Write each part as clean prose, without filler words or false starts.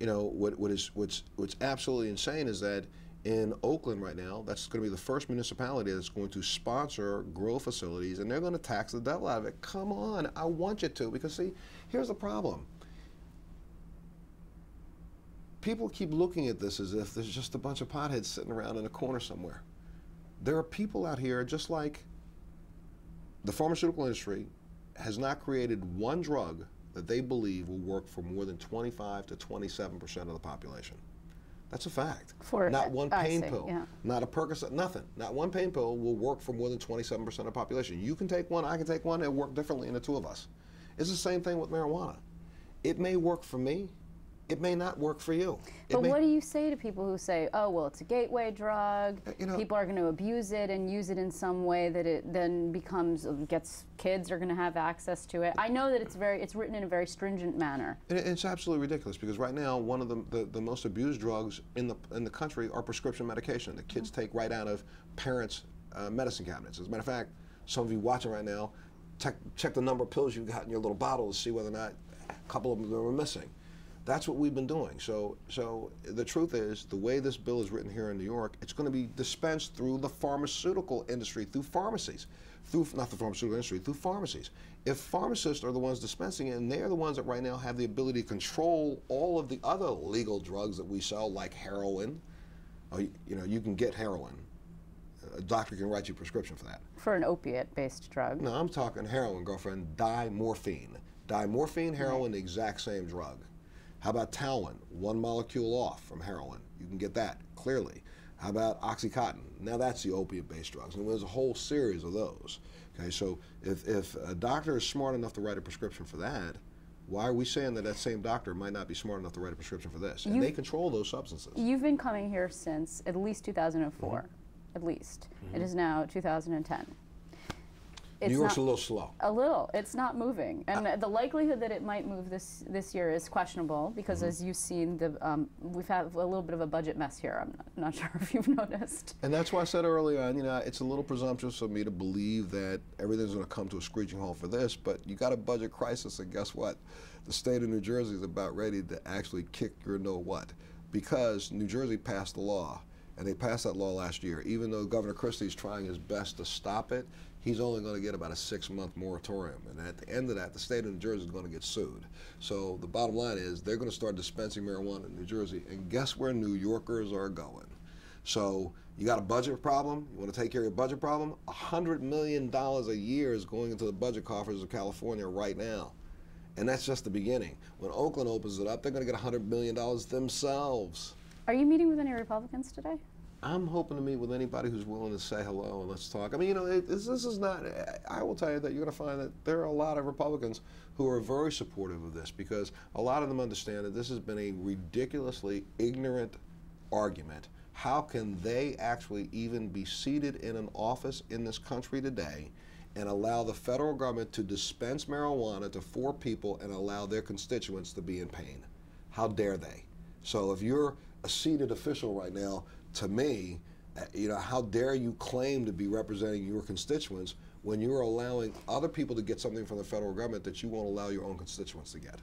you know, what's absolutely insane is that in Oakland right now, that's going to be the first municipality that's going to sponsor grow facilities, and they're going to tax the devil out of it. Come on, I want you to, because see, here's the problem. People keep looking at this as if there's just a bunch of potheads sitting around in a corner somewhere. There are people out here, just like the pharmaceutical industry has not created one drug that they believe will work for more than 25 to 27% of the population. That's a fact. Not one pain pill, not a Percocet, nothing. Not one pain pill will work for more than 27% of the population. You can take one, I can take one, it'll work differently in the two of us. It's the same thing with marijuana. It may work for me, it may not work for you. But what do you say to people who say, oh, well, it's a gateway drug, people are going to abuse it and use it in some way that it then kids are going to have access to it? I know that it's written in a very stringent manner. And it's absolutely ridiculous, because right now, one of the most abused drugs in the country are prescription medication that kids take right out of parents' medicine cabinets. As a matter of fact, some of you watching right now, check the number of pills you've got in your little bottle to see whether or not a couple of them are missing. That's what we've been doing. So the truth is, the way this bill is written here in New York, it's going to be dispensed through the pharmaceutical industry, through pharmacies, not the pharmaceutical industry, through pharmacies. If pharmacists are the ones dispensing it, and they're the ones that right now have the ability to control all of the other legal drugs that we sell, like heroin, you can get heroin. A doctor can write you a prescription for that. For an opiate-based drug. No, I'm talking heroin, girlfriend, dimorphine. Dimorphine, heroin, the exact same drug. How about Talwin, one molecule off from heroin? You can get that, clearly. How about Oxycontin? Now that's the opiate-based drugs, and there's a whole series of those. Okay, so if a doctor is smart enough to write a prescription for that, why are we saying that same doctor might not be smart enough to write a prescription for this? And they control those substances. You've been coming here since at least 2004, at least. It is now 2010. New York's a little slow. A little. It's not moving. And the likelihood that it might move this year is questionable, because as you've seen, we've had a little bit of a budget mess here. I'm not sure if you've noticed. And that's why I said early on, it's a little presumptuous of me to believe that everything's going to come to a screeching halt for this, but you got a budget crisis, and guess what? The state of New Jersey is about ready to actually kick your know-what, because New Jersey passed the law. And they passed that law last year. Even though Governor Christie's trying his best to stop it, he's only going to get about a 6-month moratorium. And at the end of that, the state of New Jersey is going to get sued. So the bottom line is they're going to start dispensing marijuana in New Jersey. And guess where New Yorkers are going? So you got a budget problem? You want to take care of your budget problem? $100 million a year is going into the budget coffers of California right now. And that's just the beginning. When Oakland opens it up, they're going to get $100 million themselves. Are you meeting with any Republicans today? I'm hoping to meet with anybody who's willing to say hello and let's talk. I mean, this is not, I will tell you that you're going to find that there are a lot of Republicans who are very supportive of this, because a lot of them understand that this has been a ridiculously ignorant argument. How can they actually even be seated in an office in this country today and allow the federal government to dispense marijuana to 4 people and allow their constituents to be in pain? How dare they? So if you're a seated official right now, to me, how dare you claim to be representing your constituents when you're allowing other people to get something from the federal government that you won't allow your own constituents to get?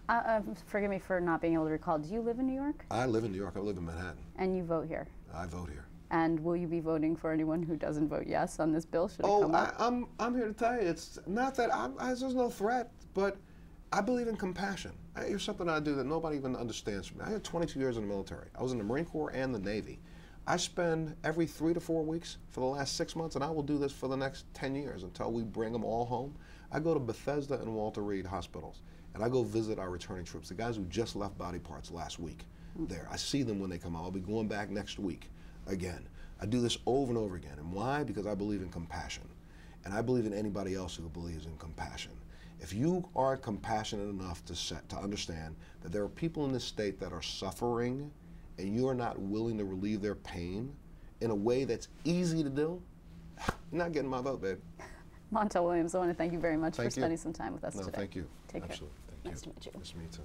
Forgive me for not being able to recall. Do you live in New York? I live in New York. I live in Manhattan. And you vote here? I vote here. And will you be voting for anyone who doesn't vote yes on this bill? Should it come up? I'm here to tell you, it's not that there's no threat, but I believe in compassion. Here's something I do that nobody even understands from me. I had 22 years in the military. I was in the Marine Corps and the Navy. I spend every 3 to 4 weeks for the last 6 months, and I will do this for the next 10 years until we bring them all home. I go to Bethesda and Walter Reed hospitals, and I go visit our returning troops, the guys who just left body parts last week there. I see them when they come out. I'll be going back next week again. I do this over and over again. And why? Because I believe in compassion. And I believe in anybody else who believes in compassion. If you aren't compassionate enough to understand that there are people in this state that are suffering and you are not willing to relieve their pain in a way that's easy to do, you're not getting my vote, babe. Montel Williams, I want to thank you very much for spending some time with us today. Thank you. Take care. Absolutely. Thank you. Nice to meet you. Nice to meet you too.